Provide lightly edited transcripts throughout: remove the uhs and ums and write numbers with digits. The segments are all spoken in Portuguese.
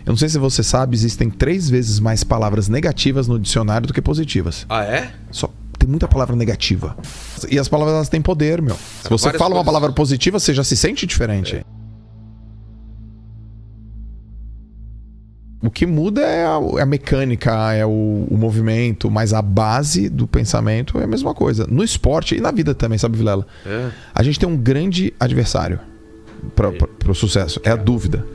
Eu não sei se você sabe, existem 3 vezes mais palavras negativas no dicionário do que positivas. Ah, é? Só tem muita palavra negativa. E as palavras, elas têm poder, meu. Se você várias fala uma coisas. palavra positiva, você já se sente diferente. O que muda é a mecânica, é o movimento, mas a base do pensamento é a mesma coisa. No esporte e na vida também, sabe, Vilela? A gente tem um grande adversário para o sucesso. É a dúvida.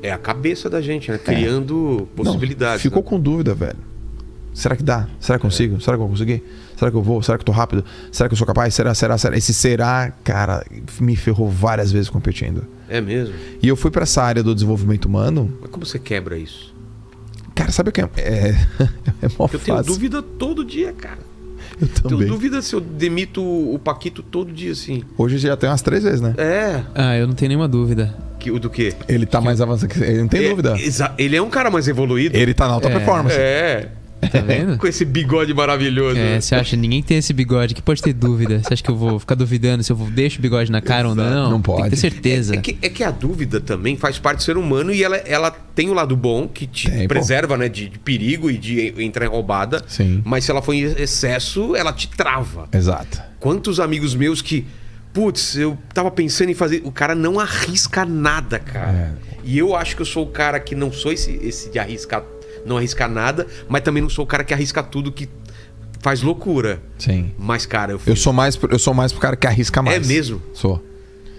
É a cabeça da gente, né? Criando possibilidades. Não, ficou com dúvida, velho. Será que dá? Será que eu consigo? Será que eu vou conseguir? Será que eu vou? Será que eu tô rápido? Será que eu sou capaz? Será? Esse será, cara, me ferrou várias vezes competindo. É mesmo? E eu fui pra essa área do desenvolvimento humano. Mas como você quebra isso? Cara, sabe o que é? É mó Porque eu tenho fácil. dúvida todo dia, cara. Eu também. Tenho dúvida se eu demito o Paquito todo dia, assim. Hoje já tem umas 3 vezes, né? É. Ah, eu não tenho nenhuma dúvida. Do quê? Ele tá mais avançado que ele, não tem dúvida. Ele é um cara mais evoluído. Ele tá na alta performance. É. Tá vendo? Com esse bigode maravilhoso. Você acha ninguém tem esse bigode? Que pode ter dúvida? Você acha que eu vou ficar duvidando se eu deixo o bigode na cara ou não? Não pode. Tem que ter certeza. É que a dúvida também faz parte do ser humano e ela tem o lado bom que te preserva, né, de perigo e de entrar em roubada. Sim. Mas se ela for em excesso, ela te trava. Exato. Quantos amigos meus que... Putz, eu tava pensando em fazer... O cara não arrisca nada, cara. E eu acho que eu sou o cara que não sou esse de arriscar... Não arriscar nada, mas também não sou o cara que arrisca tudo, que faz loucura. Sim. Mas, cara, Eu sou mais pro cara que arrisca mais. É mesmo? Sou.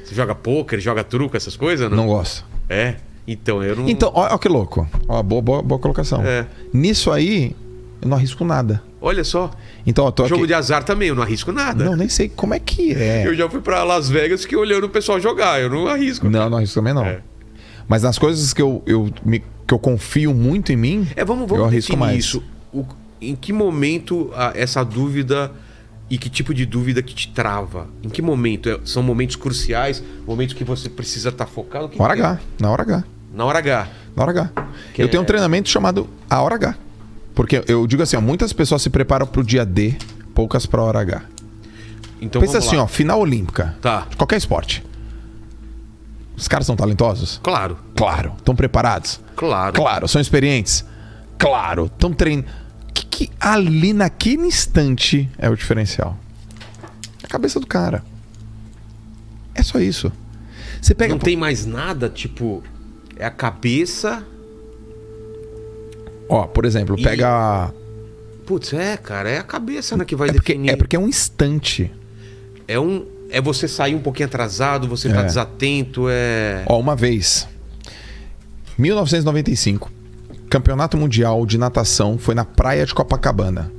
Você joga pôquer, joga truco, essas coisas? Não gosto. É? Então, eu não... Então, ó que louco. Ó, boa colocação. Nisso aí, eu não arrisco nada. Olha só. Então, eu tô Jogo aqui... de azar também, eu não arrisco nada. Não, nem sei como é que é. Eu já fui pra Las Vegas fiquei olhando o pessoal jogar, eu não arrisco. Não arrisco também não. Mas nas coisas que eu confio muito em mim, vamos eu arrisco mais. Isso. Em que momento essa dúvida e que tipo de dúvida que te trava? Em que momento? São momentos cruciais, momentos que você precisa estar focado? Na hora H. Na hora H. Na hora H. Eu tenho um treinamento chamado A Hora H. Porque eu digo assim, ó, muitas pessoas se preparam pro dia D, poucas pra hora H. Então, pensa assim, ó, final olímpica. Tá. De qualquer esporte. Os caras são talentosos? Claro. Claro. Estão preparados? Claro. Claro. São experientes? Claro. Estão treinando. O que ali naquele instante é o diferencial? A cabeça do cara. É só isso. Você pega... Não tem mais nada, tipo... É a cabeça... Ó, por exemplo, pega... Putz, cara, é a cabeça, né, que vai definir. É porque é um instante. É você sair um pouquinho atrasado, você tá desatento, Ó, uma vez, 1995, Campeonato Mundial de Natação foi na praia de Copacabana.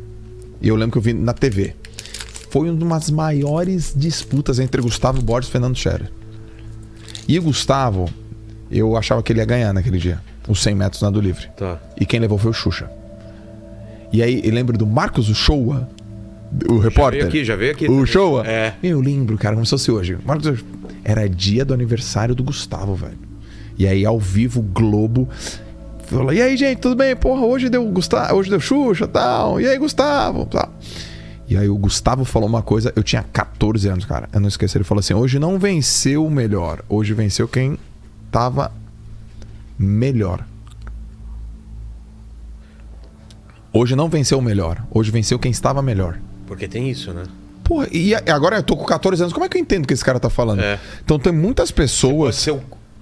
E eu lembro que eu vi na TV. Foi uma das maiores disputas entre Gustavo Borges e Fernando Scherer. E o Gustavo, eu achava que ele ia ganhar naquele dia. Os 100 metros nado livre. Tá. E quem levou foi o Xuxa. E aí, eu lembro do Marcos Uchoa, o repórter. Já veio aqui. O Uchoa? É. Eu lembro, cara, como se fosse hoje. Marcos, era dia do aniversário do Gustavo, velho. E aí, ao vivo, o Globo falou: e aí, gente, tudo bem? Porra, hoje deu Gustavo, hoje deu Xuxa e tal. E aí, Gustavo? Tal. E aí, o Gustavo falou uma coisa, eu tinha 14 anos, cara. Eu não esqueci, ele falou assim: hoje não venceu o melhor, hoje venceu quem tava melhor. Hoje não venceu o melhor, hoje venceu quem estava melhor. Porque tem isso, né? Porra, e agora eu tô com 14 anos, como é que eu entendo o que esse cara tá falando? Então tem muitas pessoas...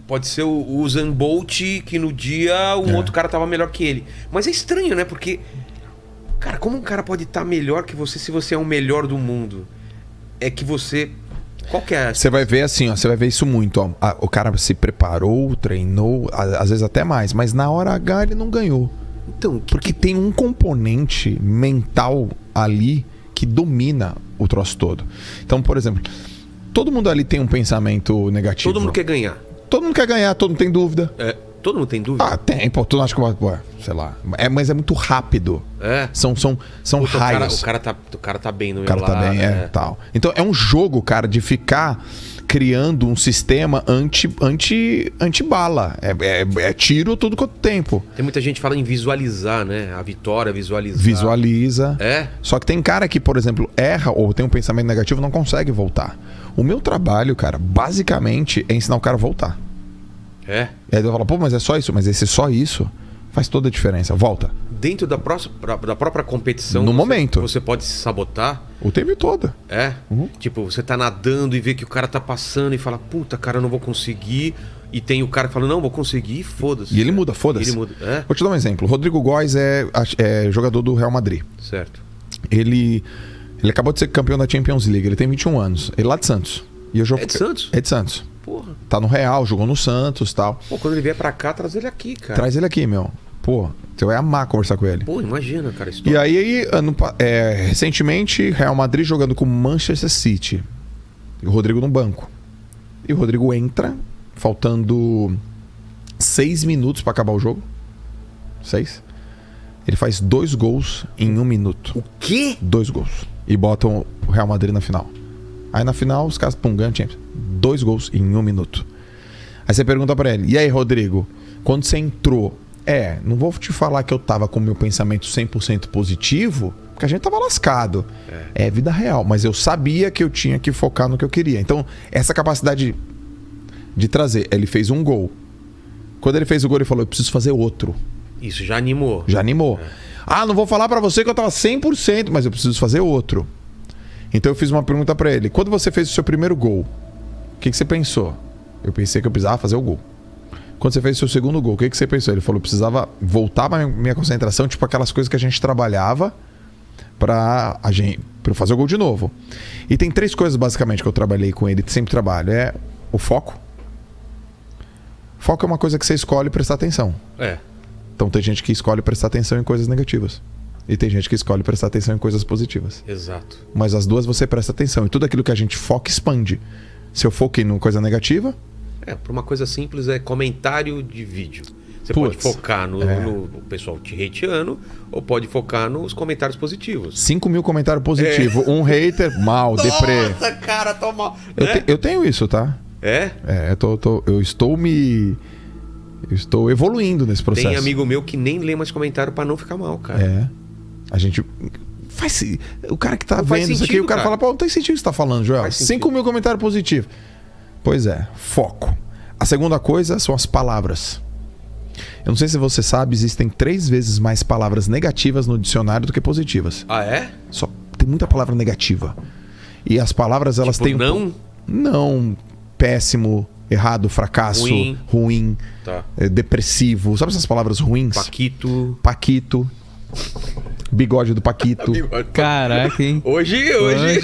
Pode ser o Usain Bolt, que no dia outro cara tava melhor que ele. Mas é estranho, né? Porque, cara, como um cara pode estar melhor que você se você é o melhor do mundo? É que você... Qual que é? Você vai ver assim, ó, você vai ver isso muito, ó. O cara se preparou, treinou, às vezes até mais, mas na hora H ele não ganhou. Então, porque tem um componente mental ali que domina o troço todo. Então, por exemplo, todo mundo ali tem um pensamento negativo. Todo mundo quer ganhar. Todo mundo quer ganhar, todo mundo tem dúvida. Todo mundo tem dúvida? Ah, tem, pô. Tu não acha que... sei lá. Mas é muito rápido. São raios. O cara tá bem no meu lado. O cara tá bem, tal. Então é um jogo, cara, de ficar criando um sistema anti-bala. É tiro todo quanto tempo. Tem muita gente que fala em visualizar, né? A vitória, visualizar. Visualiza. É? Só que tem cara que, por exemplo, erra ou tem um pensamento negativo e não consegue voltar. O meu trabalho, cara, basicamente é ensinar o cara a voltar. É. E aí eu falo, pô, mas é só isso. Mas esse só isso faz toda a diferença. Volta. Dentro da própria competição... No momento. Você pode se sabotar. O tempo todo. É? Uhum. Tipo, você tá nadando e vê que o cara tá passando e fala, puta, cara, eu não vou conseguir. E tem o cara que fala, não, vou conseguir, foda-se. E ele muda, foda-se. Ele muda, é? Vou te dar um exemplo. Rodrigo Góes é jogador do Real Madrid. Certo. Ele acabou de ser campeão da Champions League. Ele tem 21 anos. Ele é lá de Santos. E eu jogo... É de Santos? É de Santos. Porra. Tá no Real, jogou no Santos e tal. Pô, quando ele vier pra cá, traz ele aqui, cara. Traz ele aqui, meu. Pô, você vai amar conversar com ele. Pô, imagina, cara. E aí, recentemente, Real Madrid jogando com Manchester City. E o Rodrigo no banco. E o Rodrigo entra, faltando 6 minutos pra acabar o jogo. 6. Ele faz 2 gols em 1 minuto. O quê? 2 gols. E botam o Real Madrid na final. Aí na final, os caras ganham Champions. 2 gols em 1 minuto. Aí você pergunta pra ele, e aí, Rodrigo, quando você entrou... não vou te falar que eu tava com o meu pensamento 100% positivo, porque a gente tava lascado. É vida real, mas eu sabia que eu tinha que focar no que eu queria. Então, essa capacidade de trazer. Ele fez um gol. Quando ele fez o gol, ele falou, eu preciso fazer outro. Isso já animou. Já animou. Não vou falar pra você que eu tava 100%, mas eu preciso fazer outro. Então eu fiz uma pergunta pra ele. Quando você fez o seu primeiro gol, o que você pensou? Eu pensei que eu precisava fazer o gol. Quando você fez o seu segundo gol, o que você pensou? Ele falou, eu precisava voltar pra minha concentração, tipo aquelas coisas que a gente trabalhava pra eu fazer o gol de novo. E tem 3 coisas basicamente que eu trabalhei com ele, sempre trabalho. É o foco. Foco é uma coisa que você escolhe prestar atenção. Então tem gente que escolhe prestar atenção em coisas negativas. E tem gente que escolhe prestar atenção em coisas positivas. Exato. Mas as duas você presta atenção. E tudo aquilo que a gente foca expande. Se eu foquei numa coisa negativa... Para uma coisa simples é comentário de vídeo. Você pode focar no pessoal te hateando ou pode focar nos comentários positivos. 5 mil comentários positivos. Um hater, mal, deprê. Nossa, cara, tô mal. Eu tenho isso, tá? Eu estou evoluindo nesse processo. Tem amigo meu que nem lê mais comentário pra não ficar mal, cara. A gente... O cara que tá não vendo isso aqui, o cara fala, pô, não tem sentido o que você tá falando, Joel. Faz 5 mil comentários positivos. Pois é, foco. A segunda coisa são as palavras. Eu não sei se você sabe, existem 3 vezes mais palavras negativas no dicionário do que positivas. Ah, é? Só tem muita palavra negativa. E as palavras, elas têm... Não, péssimo, errado, fracasso, ruim, depressivo. Sabe essas palavras ruins? Paquito. Bigode do Paquito. Caraca, hein? Hoje é o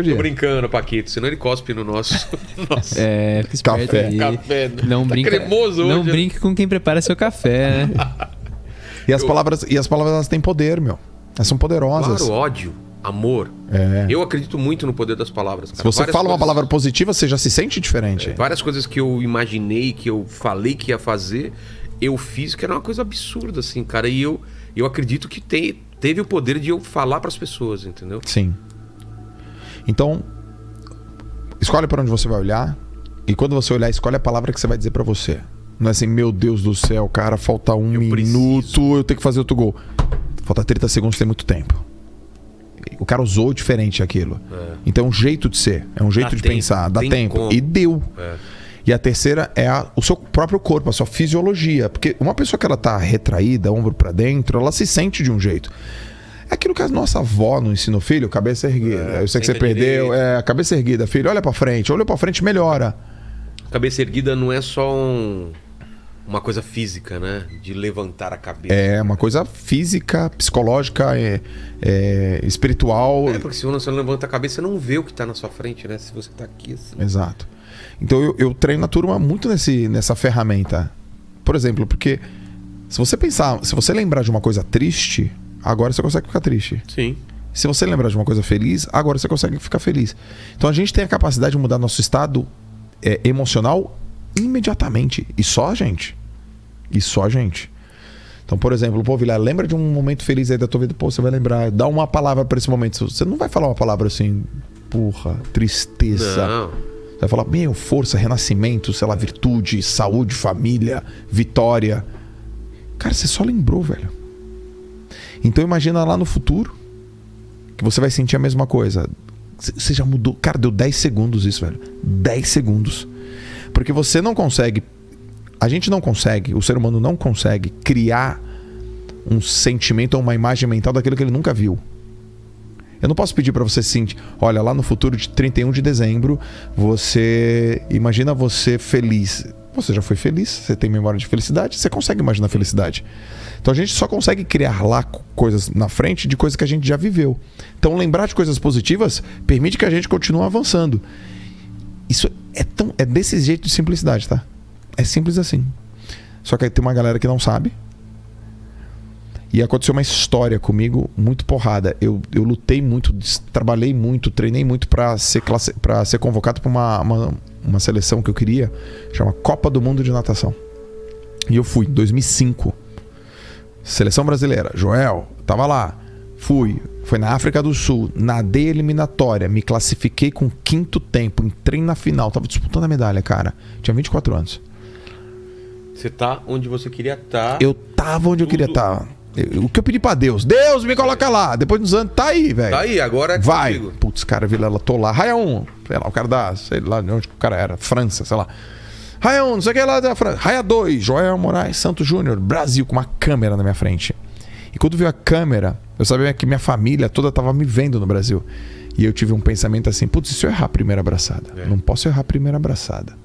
dia. Tô brincando, Paquito, senão ele cospe no nosso. Fica esperto café. aí. Café. Não brinca, cremoso hoje. Não brinque com quem prepara seu café, né? E as palavras elas têm poder, meu. Elas são poderosas. Claro, ódio, amor. Eu acredito muito no poder das palavras, cara. Se você fala uma palavra positiva, você já se sente diferente. Várias coisas que eu imaginei, que eu falei que ia fazer, eu fiz, que era uma coisa absurda, assim, cara. E eu acredito que teve o poder de eu falar pras pessoas, entendeu? Sim. Então, escolhe para onde você vai olhar. E quando você olhar, escolhe a palavra que você vai dizer pra você. Não é assim, meu Deus do céu, cara, falta 1 minuto, eu tenho que fazer outro gol. Falta 30 segundos, tem muito tempo. O cara usou diferente aquilo. Então é um jeito de ser, é um jeito de pensar, dá tempo. Como. E deu. E a terceira é o seu próprio corpo, a sua fisiologia. Porque uma pessoa que ela tá retraída, ombro pra dentro, ela se sente de um jeito. É aquilo que a nossa avó não ensinou, filho, cabeça erguida. Eu sei que você perdeu, a cabeça erguida, filho, olha pra frente, melhora. Cabeça erguida não é só uma coisa física, né? De levantar a cabeça. É uma coisa física, psicológica, espiritual. Porque se você não levanta a cabeça, você não vê o que tá na sua frente, né? Se você tá aqui assim. Exato. Então eu treino a turma muito nessa ferramenta. Por exemplo, porque se você lembrar de uma coisa triste, agora você consegue ficar triste. Sim. Se você lembrar de uma coisa feliz, agora você consegue ficar feliz. Então a gente tem a capacidade de mudar nosso estado emocional imediatamente. E só a gente. Então, por exemplo, pô, Vilar, lembra de um momento feliz aí da tua vida? Pô, você vai lembrar. Dá uma palavra pra esse momento. Você não vai falar uma palavra assim, porra, tristeza. Não. Você vai falar, força, renascimento, sei lá, virtude, saúde, família, vitória. Cara, você só lembrou, velho. Então imagina lá no futuro que você vai sentir a mesma coisa. Você já mudou. Cara, deu 10 segundos isso, velho. 10 segundos. Porque você não consegue A gente não consegue, o ser humano não consegue criar um sentimento ou uma imagem mental daquilo que ele nunca viu. Eu não posso pedir para você sentir, olha, lá no futuro de 31 de dezembro, imagina você feliz. Você já foi feliz, você tem memória de felicidade, você consegue imaginar felicidade. Então a gente só consegue criar lá coisas na frente de coisas que a gente já viveu. Então lembrar de coisas positivas permite que a gente continue avançando. Isso é desse jeito de simplicidade, tá? É simples assim. Só que aí tem uma galera que não sabe. E aconteceu uma história comigo muito porrada. Eu lutei muito, trabalhei muito, treinei muito para ser convocado para uma seleção que eu queria, chama Copa do Mundo de Natação. E eu fui, em 2005. Seleção brasileira, Joel, tava lá. Foi na África do Sul, nadei eliminatória, me classifiquei com 5º tempo, entrei na final, tava disputando a medalha, cara. Tinha 24 anos. Você tá onde você queria estar. Eu tava onde eu queria estar. O que eu pedi pra Deus? Deus, me coloca lá. Depois dos anos, tá aí, velho. Tá aí, agora é vai. Contigo. Putz, cara, Vilela, tô lá. Raia 1, sei lá, o cara da, sei lá de onde o cara era, França, sei lá. Raia 1, não sei o que lá da França. Raia 2, Joel Moraes Santos Júnior, Brasil, com uma câmera na minha frente. E quando viu a câmera, eu sabia que minha família toda tava me vendo no Brasil. E eu tive um pensamento assim, putz, e se eu errar a primeira abraçada? Não posso errar a primeira abraçada.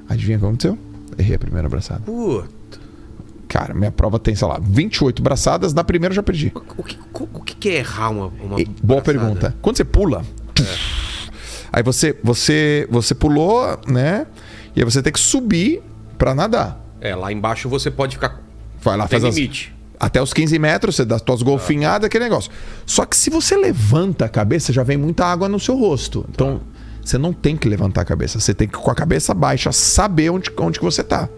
Adivinha o que aconteceu? Errei a primeira abraçada. Puta. Cara, minha prova tem, sei lá, 28 braçadas, na primeira eu já perdi. O que é errar uma boa braçada? pergunta. Quando você pula, aí você pulou, né? E aí você tem que subir pra nadar. Lá embaixo você pode ficar. Vai lá, tem faz limite. Até os 15 metros, você dá as tuas golfinhadas, aquele negócio. Só que se você levanta a cabeça, já vem muita água no seu rosto. Então, você não tem que levantar a cabeça. Você tem que, com a cabeça baixa, saber onde que você tá.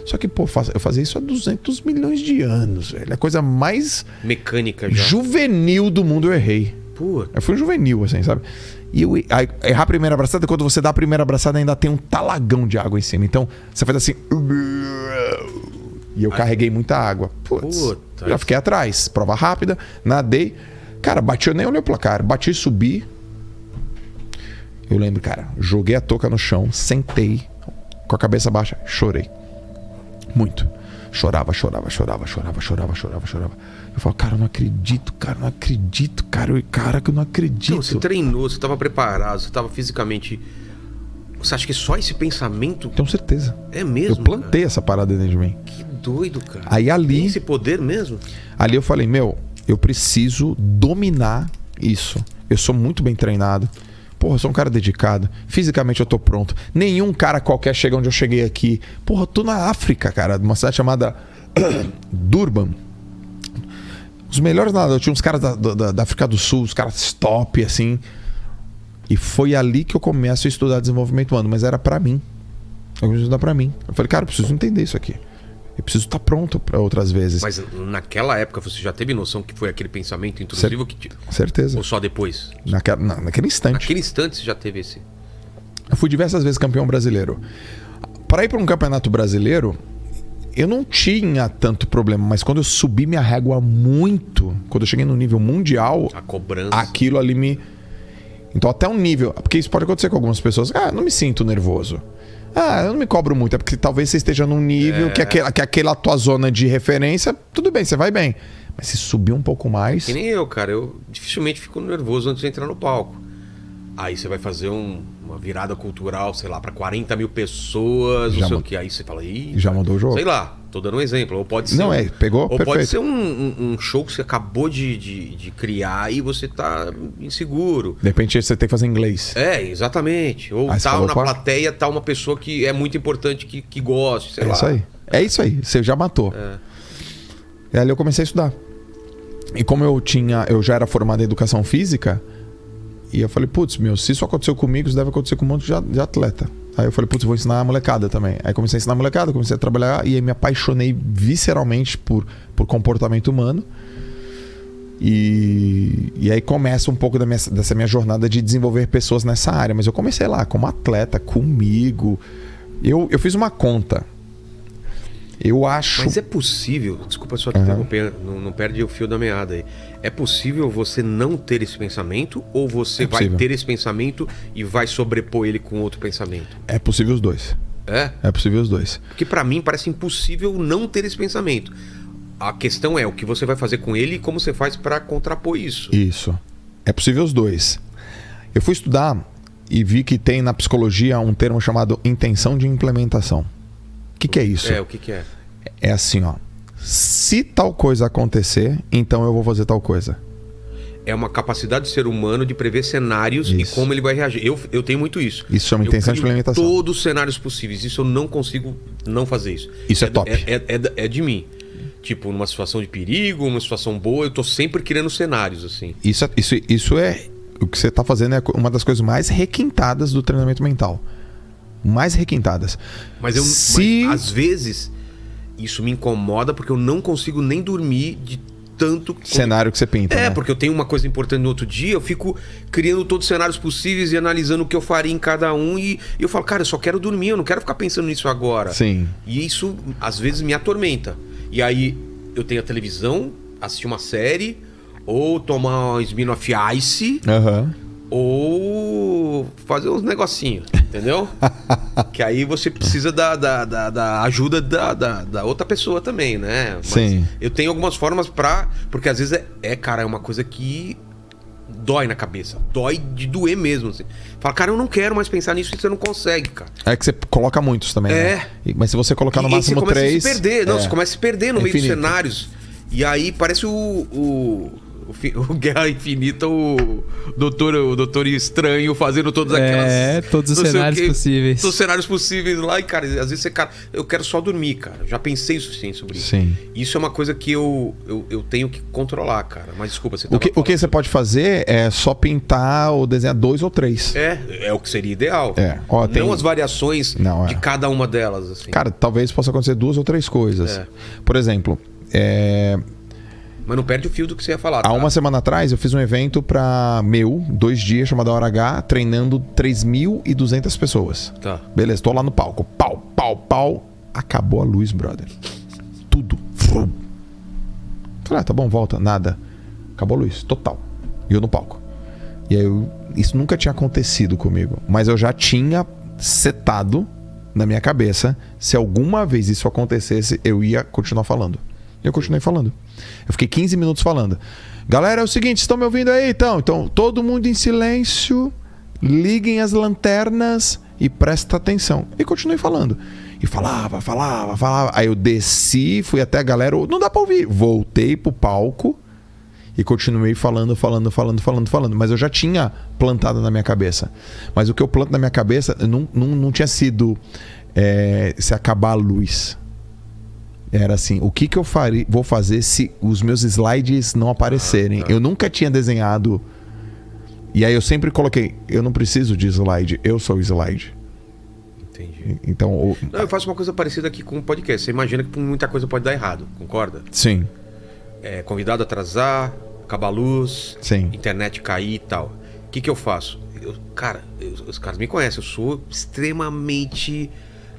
Só que, pô, eu fazia isso há 200 milhões de anos, velho. A coisa mais mecânica já. Juvenil do mundo eu errei. Pô. Eu fui um juvenil, assim, sabe? E errar a primeira abraçada, quando você dá a primeira abraçada, ainda tem um talagão de água em cima. Então, você faz assim. E eu carreguei muita água. Putz, já fiquei atrás. Prova rápida, nadei. Cara, bati, eu nem olhei o placar. Bati e subi. Eu lembro, cara, joguei a touca no chão, sentei, com a cabeça baixa, chorei. Muito. Chorava. Eu falo, cara, eu não acredito, cara, que eu não acredito. Não, você treinou, você tava preparado, você tava fisicamente... Você acha que só esse pensamento... Tenho certeza. É mesmo, eu plantei essa parada dentro de mim. Que doido, cara. Aí ali... Tem esse poder mesmo? Ali eu falei, eu preciso dominar isso. Eu sou muito bem treinado. Porra, eu sou um cara dedicado. Fisicamente eu tô pronto. Nenhum cara qualquer chega onde eu cheguei aqui. Porra, eu tô na África, cara. Numa cidade chamada Durban. Os melhores nadadores. Tinha uns caras da África do Sul, os caras top, assim. E foi ali que eu começo a estudar desenvolvimento humano. Mas era pra mim. Eu preciso estudar pra mim. Eu falei, cara, eu preciso entender isso aqui. Eu preciso estar pronto para outras vezes. Mas naquela época você já teve noção que foi aquele pensamento intrusivo que te... Certeza. Ou só depois? Naquele instante. Naquele instante você já teve esse... Eu fui diversas vezes campeão brasileiro. Para ir para um campeonato brasileiro, eu não tinha tanto problema. Mas quando eu subi minha régua muito, quando eu cheguei no nível mundial... A cobrança. Aquilo ali me... Então até um nível... Porque isso pode acontecer com algumas pessoas. Não me sinto nervoso. Eu não me cobro muito, é porque talvez você esteja num nível que aquela tua zona de referência, tudo bem, você vai bem. Mas se subir um pouco mais... Que nem eu, cara. Eu dificilmente fico nervoso antes de entrar no palco. Aí você vai fazer uma virada cultural, sei lá, pra 40 mil pessoas, não sei o que. Aí você fala, já mudou o jogo? Sei lá, tô dando um exemplo. Ou pode ser. Não, pegou, ou perfeito. pode ser um show que você acabou de criar e você tá inseguro. De repente você tem que fazer inglês. Exatamente. Ou na plateia tá uma pessoa que é muito importante que goste, sei lá. Isso aí. É isso aí, você já matou. E ali eu comecei a estudar. E como eu já era formado em educação física, e eu falei, putz, se isso aconteceu comigo, isso deve acontecer com um monte de atleta. Aí eu falei, putz, vou ensinar a molecada também. Aí comecei a ensinar a molecada, comecei a trabalhar e aí me apaixonei visceralmente por comportamento humano. E aí começa um pouco dessa minha jornada de desenvolver pessoas nessa área. Mas eu comecei lá como atleta, comigo. Eu fiz uma conta. Eu acho... Mas é possível, desculpa só te interromper, não perde o fio da meada aí. É possível você não ter esse pensamento ou você vai ter esse pensamento e vai sobrepor ele com outro pensamento? É possível os dois. É possível os dois. Porque pra mim parece impossível não ter esse pensamento. A questão é o que você vai fazer com ele e como você faz pra contrapor isso. Isso. É possível os dois. Eu fui estudar e vi que tem na psicologia um termo chamado intenção de implementação. O que é isso? O que é? É assim, ó. Se tal coisa acontecer, então eu vou fazer tal coisa. É uma capacidade do ser humano de prever cenários e como ele vai reagir. Eu tenho muito isso. Isso chama intenção de implementação. Todos os cenários possíveis. Isso eu não consigo não fazer isso. Isso é top. É de mim. Tipo, numa situação de perigo, uma situação boa, eu tô sempre criando cenários, assim. Isso é... O que você tá fazendo é uma das coisas mais requintadas do treinamento mental. Mais requintadas. Mas às vezes, isso me incomoda porque eu não consigo nem dormir de tanto... cenário que você pinta, né? Porque eu tenho uma coisa importante no outro dia, eu fico criando todos os cenários possíveis e analisando o que eu faria em cada um e eu falo, cara, eu só quero dormir, eu não quero ficar pensando nisso agora. Sim. E isso, às vezes, me atormenta. E aí, eu tenho a televisão, assistir uma série, ou tomar um Smirnoff Ice, ou fazer uns negocinhos, entendeu? Que aí você precisa da ajuda da outra pessoa também, né? Mas sim. Eu tenho algumas formas porque às vezes cara, é uma coisa que dói na cabeça. Dói de doer mesmo, assim. Fala, cara, eu não quero mais pensar nisso e você não consegue, cara. É que você coloca muitos também, né? Mas se você colocar no máximo 3... você começa a se perder. Não, você começa a se perder no meio dos infinito. cenários. E aí parece o Guerra Infinita, o doutor Estranho fazendo todas aquelas... todos os cenários possíveis. Todos os cenários possíveis lá. E, cara, às vezes você... Cara, eu quero só dormir, cara. Eu já pensei o suficiente sobre isso. Sim. Isso é uma coisa que eu tenho que controlar, cara. Mas desculpa, você o que você pode fazer é só pintar ou desenhar 2 ou 3. É o que seria ideal. Não as variações de cada uma delas, assim. Cara, talvez possa acontecer 2 ou 3 coisas. Por exemplo... Mas não perde o fio do que você ia falar. Há uma semana atrás eu fiz um evento pra 2 dias, chamado Hora H, treinando 3.200 pessoas. Tá. Beleza, tô lá no palco. Pau. Acabou a luz, brother. Tudo. Falei, tá bom, volta. Nada. Acabou a luz, total. E eu no palco. E aí isso nunca tinha acontecido comigo. Mas eu já tinha setado na minha cabeça, se alguma vez isso acontecesse, eu ia continuar falando. E eu continuei falando. Eu fiquei 15 minutos falando. Galera, é o seguinte, estão me ouvindo aí? Então, todo mundo em silêncio, liguem as lanternas e presta atenção. E continuei falando. E falava. Aí eu desci, fui até a galera, não dá pra ouvir. Voltei pro palco e continuei falando. Mas eu já tinha plantado na minha cabeça. Mas o que eu planto na minha cabeça não tinha sido se acabar a luz. Era assim, o que eu vou fazer se os meus slides não aparecerem? Eu nunca tinha desenhado. E aí eu sempre coloquei, eu não preciso de slide, eu sou o slide. Entendi. Então, eu faço uma coisa parecida aqui com o podcast. Você imagina que muita coisa pode dar errado, concorda? Sim. Convidado atrasar, acabar a luz, sim, internet cair e tal. O que eu faço? Os caras me conhecem, eu sou extremamente...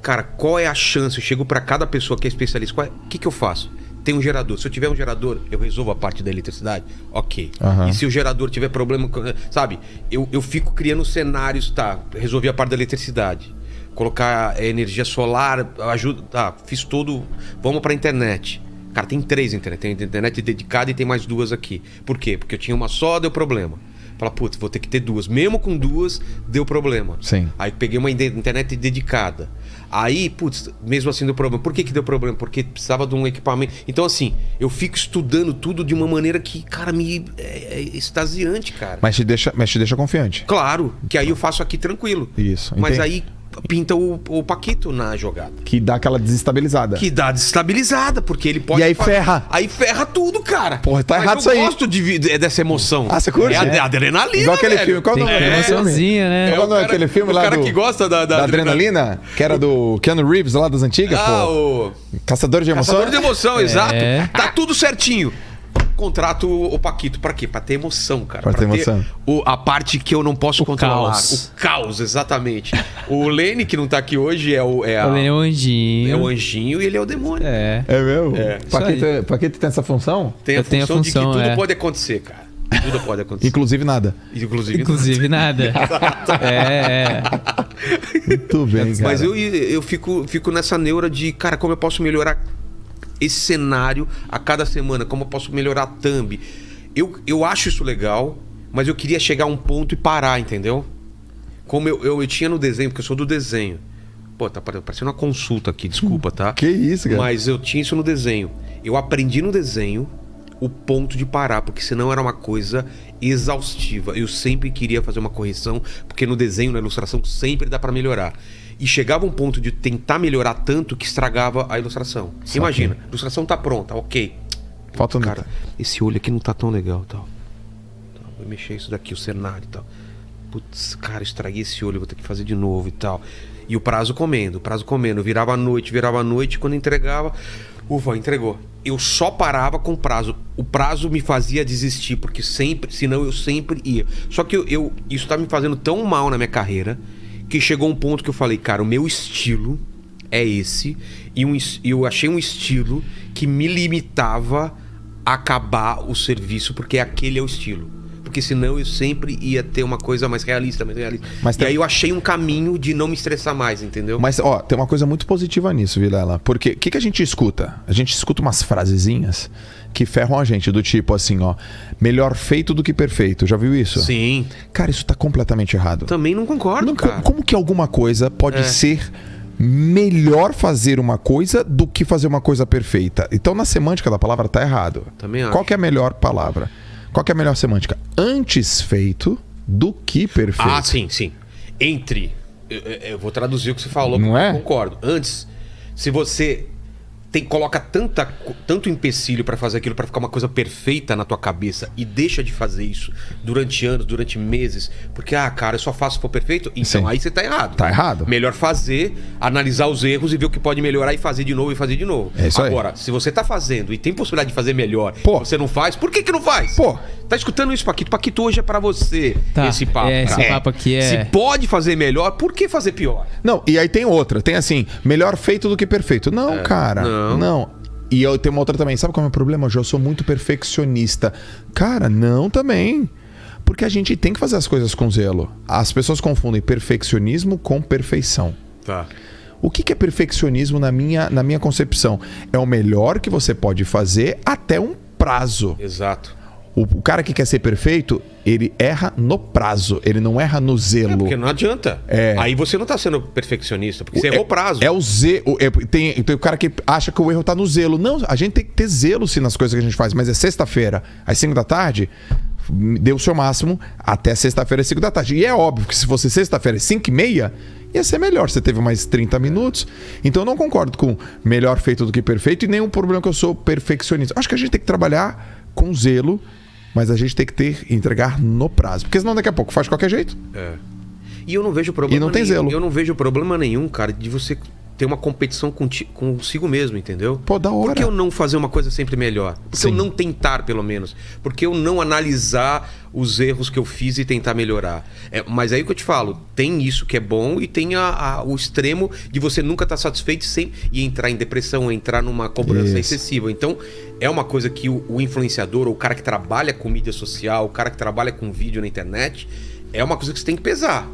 Cara, qual é a chance? Eu chego pra cada pessoa que é especialista. O que eu faço? Tem um gerador. Se eu tiver um gerador, eu resolvo a parte da eletricidade? Ok. E se o gerador tiver problema... Sabe? Eu fico criando cenários. Tá, resolvi a parte da eletricidade. Colocar energia solar, ajuda... Tá, fiz todo... Vamos pra internet. Cara, tem 3 internet. Tem internet dedicada e tem mais 2 aqui. Por quê? Porque eu tinha uma só, deu problema. Fala, putz, vou ter que ter 2. Mesmo com 2, deu problema. Sim. Aí peguei uma internet dedicada. Aí, putz, mesmo assim deu problema. Por que deu problema? Porque precisava de um equipamento. Então, assim, eu fico estudando tudo de uma maneira que, cara, é extasiante, cara. Mas te deixa confiante. Claro, que aí eu faço aqui tranquilo. Isso. Mas entendi. aí pinta o Paquito na jogada. Que dá aquela desestabilizada. Porque ele pode... E aí ferra. Aí ferra tudo, cara. Porra, tá errado isso aí. Eu gosto dessa emoção. Ah, você curte? É adrenalina, igual aquele velho. filme. Qual tem é emoçãozinha, né? Qual é aquele filme lá que gosta da adrenalina? Que era do Keanu Reeves, lá das antigas, o Caçador de Emoção? Caçador de Emoção, exato. Tá tudo certinho. Contrato o Paquito. Pra quê? Pra ter emoção, cara. Pra ter emoção. A parte que eu não posso controlar. Caos. O caos, exatamente. O Lene, que não tá aqui hoje, o Lene é o anjinho. É o anjinho e ele é o demônio. É mesmo? É. Paquito tem essa função? Tem a Eu tenho a função de que função, tudo pode acontecer, cara. Tudo pode acontecer. Inclusive nada. Inclusive nada. Muito bem, cara. Mas eu fico nessa neura de, cara, como eu posso melhorar esse cenário a cada semana? Como eu posso melhorar a thumb? Eu acho isso legal, mas eu queria chegar a um ponto e parar, entendeu? Como eu tinha no desenho, porque eu sou do desenho. Pô, tá parecendo uma consulta aqui, desculpa, tá? Que isso, cara? Mas eu tinha isso no desenho. Eu aprendi no desenho o ponto de parar, porque senão era uma coisa exaustiva. Eu sempre queria fazer uma correção, porque no desenho, na ilustração, sempre dá pra melhorar. E chegava um ponto de tentar melhorar tanto que estragava a ilustração. Imagina, a ilustração tá pronta, ok. Falta Cara, esse olho aqui não tá tão legal, tal. Vou mexer isso daqui, o cenário e tal. Putz, cara, estraguei esse olho, vou ter que fazer de novo e tal. E o prazo comendo. Virava a noite, quando entregava, ufa, entregou. Eu só parava com o prazo. O prazo me fazia desistir, porque senão eu sempre ia. Só que isso tá me fazendo tão mal na minha carreira, que chegou um ponto que eu falei, cara, o meu estilo é esse. E eu achei um estilo que me limitava a acabar o serviço, porque aquele é o estilo. Porque senão eu sempre ia ter uma coisa mais realista. Mas aí eu achei um caminho de não me estressar mais, entendeu? Mas, ó, tem uma coisa muito positiva nisso, Vilela. Porque o que a gente escuta? A gente escuta umas frasezinhas que ferram a gente, do tipo assim, ó, melhor feito do que perfeito. Já viu isso? Sim. Cara, isso tá completamente errado. Também não concordo, cara. Como que alguma coisa pode ser melhor fazer uma coisa do que fazer uma coisa perfeita? Então, na semântica da palavra tá errado. Também acho. Qual que é a melhor palavra? Qual que é a melhor semântica? Antes feito do que perfeito. Ah, sim. Entre. Eu vou traduzir o que você falou, não é? Concordo. Antes, se você coloca tanto empecilho pra fazer aquilo, pra ficar uma coisa perfeita na tua cabeça e deixa de fazer isso durante anos, durante meses, porque, cara, eu só faço se for perfeito, então aí você tá errado. Tá errado. Melhor fazer, analisar os erros e ver o que pode melhorar e fazer de novo É isso aí. Agora, se você tá fazendo e tem possibilidade de fazer melhor, Pô. você não faz, por que não faz? Pô. Tá escutando isso, Paquito? Paquito, hoje é pra você esse papo. Esse papo aqui é... Se pode fazer melhor, por que fazer pior? Não, e aí tem outra. Tem assim, melhor feito do que perfeito. Não, cara. Não. E eu tenho uma outra também. Sabe qual é o meu problema? Eu sou muito perfeccionista. Cara, não também. Porque a gente tem que fazer as coisas com zelo. As pessoas confundem perfeccionismo com perfeição. Tá. O que é perfeccionismo na minha concepção? É o melhor que você pode fazer até um prazo. Exato. O cara que quer ser perfeito, ele erra no prazo, ele não erra no zelo. Porque não adianta. Aí você não tá sendo perfeccionista, porque você errou o prazo. É o zelo. Tem o cara que acha que o erro tá no zelo. Não, a gente tem que ter zelo sim nas coisas que a gente faz. Mas é sexta-feira, às 5 da tarde, dê o seu máximo até sexta-feira às 5 da tarde. E é óbvio que se fosse sexta-feira às 5h30, ia ser melhor. Você teve mais 30 minutos. Então eu não concordo com melhor feito do que perfeito e nenhum problema que eu sou perfeccionista. Acho que a gente tem que trabalhar com zelo, mas a gente tem que entregar no prazo. Porque senão daqui a pouco faz de qualquer jeito. E eu não vejo problema E não tem zelo. Eu não vejo problema nenhum, cara, de você ter uma competição consigo mesmo, entendeu? Pô, da hora. Por que eu não fazer uma coisa sempre melhor? Por que eu não tentar, pelo menos? Por que eu não analisar os erros que eu fiz e tentar melhorar? Mas aí o que eu te falo, tem isso que é bom e tem o extremo de você nunca estar satisfeito e entrar em depressão, entrar numa cobrança excessiva. Então, é uma coisa que o influenciador, ou o cara que trabalha com mídia social, o cara que trabalha com vídeo na internet, é uma coisa que você tem que pesar.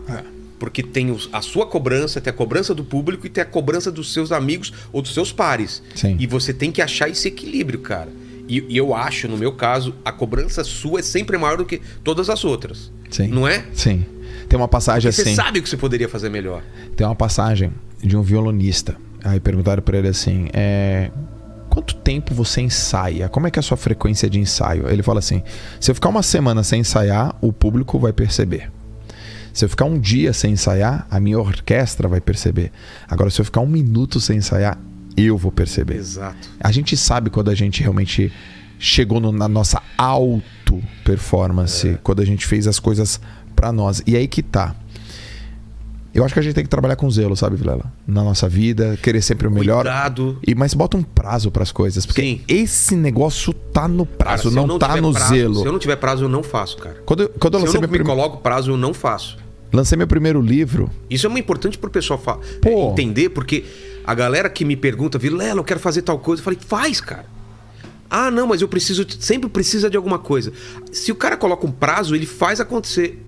Porque tem a sua cobrança, tem a cobrança do público e tem a cobrança dos seus amigos ou dos seus pares. Sim. E você tem que achar esse equilíbrio, cara. E eu acho, no meu caso, a cobrança sua é sempre maior do que todas as outras. Sim. Não é? Sim. Tem uma passagem Porque assim. você sabe o que você poderia fazer melhor. Tem uma passagem de um violonista. Aí perguntaram pra ele assim: quanto tempo você ensaia? Como é que é a sua frequência de ensaio? Ele fala assim: se eu ficar uma semana sem ensaiar, o público vai perceber. Se eu ficar um dia sem ensaiar, a minha orquestra vai perceber. Agora, se eu ficar 1 minuto sem ensaiar, eu vou perceber. Exato. A gente sabe quando a gente realmente chegou na nossa auto-performance, quando a gente fez as coisas pra nós. E aí que tá. Eu acho que a gente tem que trabalhar com zelo, sabe, Vilela? Na nossa vida, querer sempre o melhor. Cuidado. Mas bota um prazo pras coisas. Porque esse negócio tá no prazo, Cara, não tá no zelo. Se eu não tiver prazo, eu não faço, cara. Quando eu lancei se eu não me coloco prazo, eu não faço. Lancei meu primeiro livro. Isso é muito importante pro pessoal entender, porque a galera que me pergunta, Vilela, eu quero fazer tal coisa, eu falei, faz, cara. Ah, não, mas eu preciso... Sempre precisa de alguma coisa. Se o cara coloca um prazo, ele faz acontecer.